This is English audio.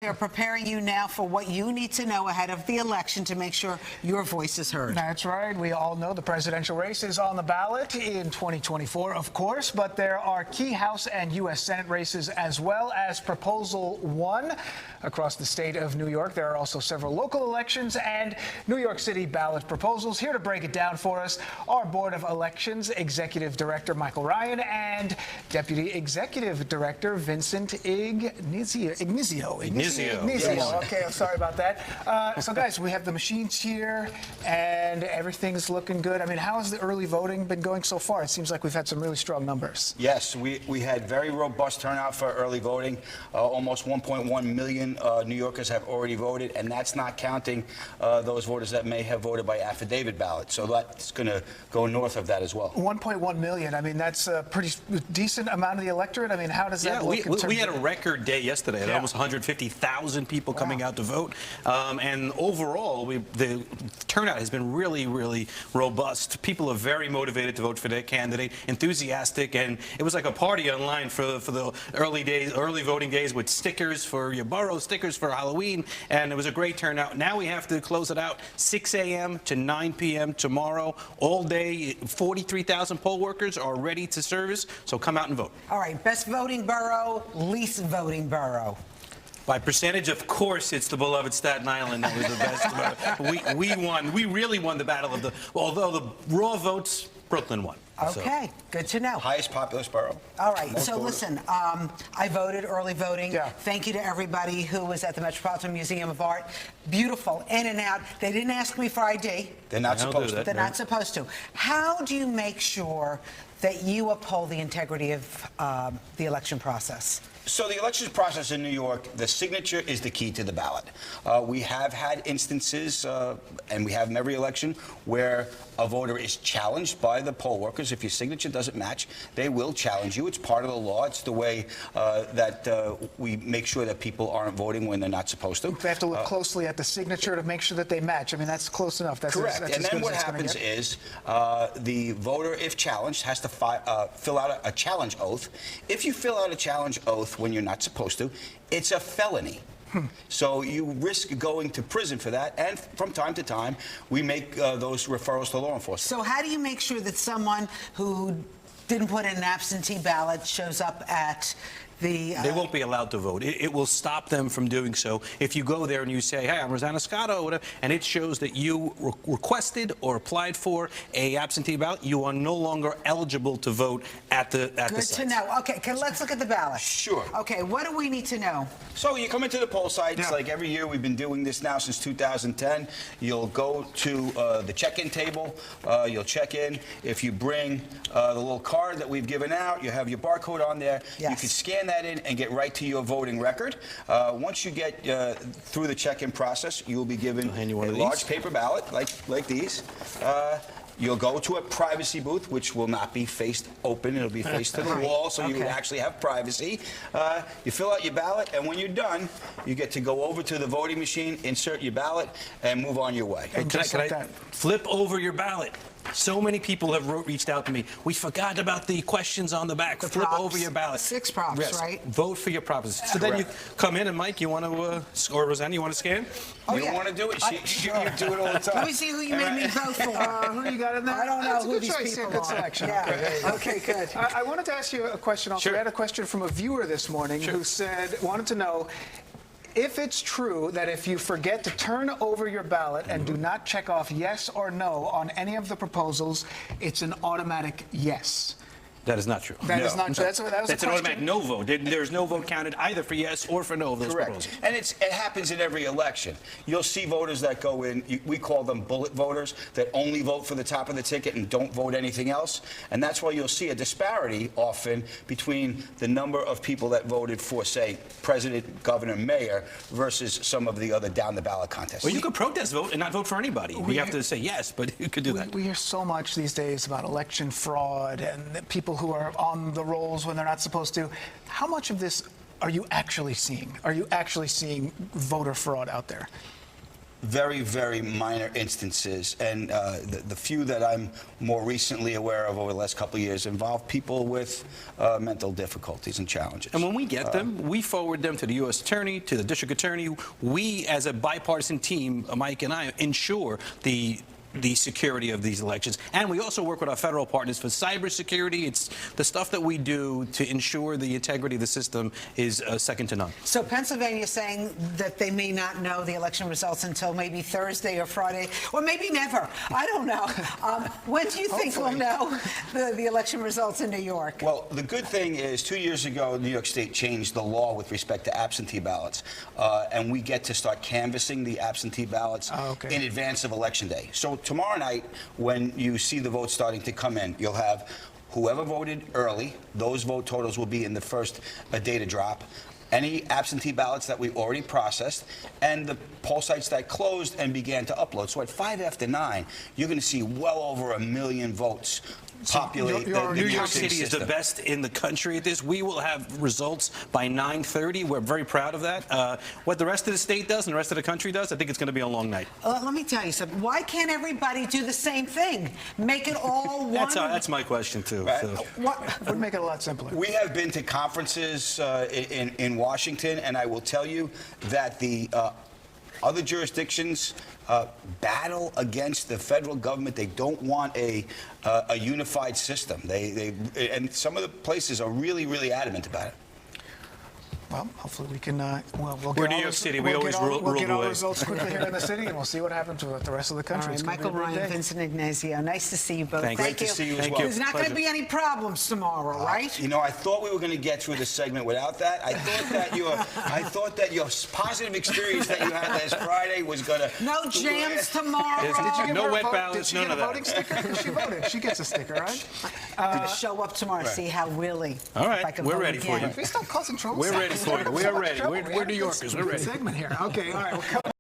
They're preparing you now for what you need to know ahead of the election to make sure your voice is heard. That's right. We all know the presidential race is on the ballot in 2024, of course, but there are key House and U.S. Senate races as well as Proposal 1 across the state of New York. There are also several local elections and New York City ballot proposals. Here to break it down for us, our Board of Elections Executive Director Michael Ryan and Deputy Executive Director Vincent Ignizio. Okay, I'm sorry about that. So, guys, we have the machines here, and everything's looking good. I mean, how has the early voting been going so far? It seems like we've had some really strong numbers. Yes, we had very robust turnout for early voting. Almost 1.1 million New Yorkers have already voted, and that's not counting those voters that may have voted by affidavit ballot. So that's going to go north of that as well. 1.1 million. I mean, that's a pretty decent amount of the electorate. I mean, how does that look? We had a record day yesterday. At almost 150,000 people coming out to vote, and overall the turnout has been really robust. People are very motivated to vote for their candidate, enthusiastic, and it was like a party online for the early voting days with stickers for your borough, stickers for Halloween, and it was a great turnout. Now we have to close it out 6 a.m. to 9 p.m. tomorrow, all day. 43,000 poll workers are ready to service, so come out and vote. All right, best voting borough, least voting borough. By percentage, of course, it's the beloved Staten Island that was the best. We won. We really won the battle of the. Although the raw votes, Brooklyn won. Okay, good to know. Highest populous borough. All right, so listen, I voted early voting. Yeah. Thank you to everybody who was at the Metropolitan Museum of Art. Beautiful, in and out. They didn't ask me for ID. They're not supposed to. They're not supposed to. How do you make sure that you uphold the integrity of the election process? So the elections process in New York, the signature is the key to the ballot. We have had instances, and we have in every election, where a voter is challenged by the poll workers. If your signature doesn't match, they will challenge you. It's part of the law. It's the way that we make sure that people aren't voting when they're not supposed to. They have to look closely at the signature to make sure that they match. I mean, that's close enough. That's correct. That's and then what happens is the voter, if challenged, has to fill out a challenge oath. If you fill out a challenge oath when you're not supposed to, it's a felony. So you risk going to prison for that, and from time to time, we make those referrals to law enforcement. So how do you make sure that someone who didn't put in an absentee ballot shows up at the... They won't be allowed to vote. It will stop them from doing so. If you go there and you say, hey, I'm Rosanna Scotto, whatever, and it shows that you requested or applied for a absentee ballot, you are no longer eligible to vote at the site. Good to know. Okay, let's look at the ballot. Sure. Okay, what do we need to know? So you come into the poll sites, like every year. We've been doing this now since 2010. You'll go to the check-in table. You'll check in. If you bring the little card that we've given out, you have your barcode on there. Yes. You can scan that in and get right to your voting record. Once you get through the check-in process, you will be given a large paper ballot like these. You'll go to a privacy booth, which will not be faced open. It'll be faced to the wall, so you actually have privacy. You fill out your ballot, and when you're done, you get to go over to the voting machine, insert your ballot, and move on your way. And Can I flip over your ballot? So many people have reached out to me. We forgot about the questions on the back. Flip over your ballot. 6 props, yes. right? Vote for your props. So then you come in, and Mike, you want to, or Rosanna, you want to scan? You don't want to do it? You do it all the time. Let me see who you made me vote for. Who you got in there? I don't know That's who a good these choice. people Good are. selection. Yeah. Okay, good. I wanted to ask you a question also. Sure. We had a question from a viewer this morning who wanted to know if it's true that if you forget to turn over your ballot and do not check off yes or no on any of the proposals, it's an automatic yes. That is not true. That is not true. That's an automatic no vote. There's no vote counted either for yes or for no of those proposals. And it happens in every election. You'll see voters that go in, we call them bullet voters, that only vote for the top of the ticket and don't vote anything else. And that's why you'll see a disparity often between the number of people that voted for, say, president, governor, mayor, versus some of the other down-the-ballot contests. Well, you could protest vote and not vote for anybody. You have to say yes, but you could do that. We hear so much these days about election fraud and people who are on the rolls when they're not supposed to. How much of this are you actually seeing? Are you actually seeing voter fraud out there? very, very minor instances, and the few that I'm more recently aware of over the last couple of years involve people with mental difficulties and challenges. And when we get them, we forward them to the U.S. Attorney, to the District Attorney. We, as a bipartisan team, Mike and I, ensure the security of these elections. And we also work with our federal partners for cybersecurity. It's the stuff that we do to ensure the integrity of the system is second to none. So Pennsylvania is saying that they may not know the election results until maybe Thursday or Friday, or maybe never. I don't know. When do you think we'll know the election results in New York? Well, the good thing is 2 years ago, New York State changed the law with respect to absentee ballots, and we get to start canvassing the absentee ballots in advance of Election Day. So tomorrow night, when you see the votes starting to come in, you'll have whoever voted early. Those vote totals will be in the first data drop. Any absentee ballots that we already processed, and the poll sites that closed and began to upload. So at 5 after 9, you're going to see well over 1 million votes populate the New York counting City is the system. best in the country at this. We will have results by 9:30. We're very proud of that. What the rest of the state does and the rest of the country does, I think it's going to be a long night. Let me tell you something. Why can't everybody do the same thing? Make it all one. That's my question, too. Right. So. Would make it a lot simpler. We have been to conferences in Washington, and I will tell you that the other jurisdictions battle against the federal government. They don't want a unified system. And some of the places are really, really adamant about it. Well, hopefully we can. We're New York City. We always rule We'll get the all way. results quickly here in the city, and we'll see what happens with the rest of the country. All right, It's gonna be Michael a great Ryan, day. Vincent Ignizio. Nice to see you both. Thank you. Great to see you as well. There's not going to be any problems tomorrow, right? You know, I thought we were going to get through this segment without that. I thought that your positive experience that you had last Friday was going to. No jams tomorrow. Did you give Give No her a wet vote? ballots, Did she none get a of voting that. sticker? She voted. She gets a sticker, right? Show up tomorrow. See how really. All right, if I can we're vote ready for again. you. We stop causing trouble. We're ready for you. We're ready. We're New Yorkers. We're ready. Segment here. Okay, all right.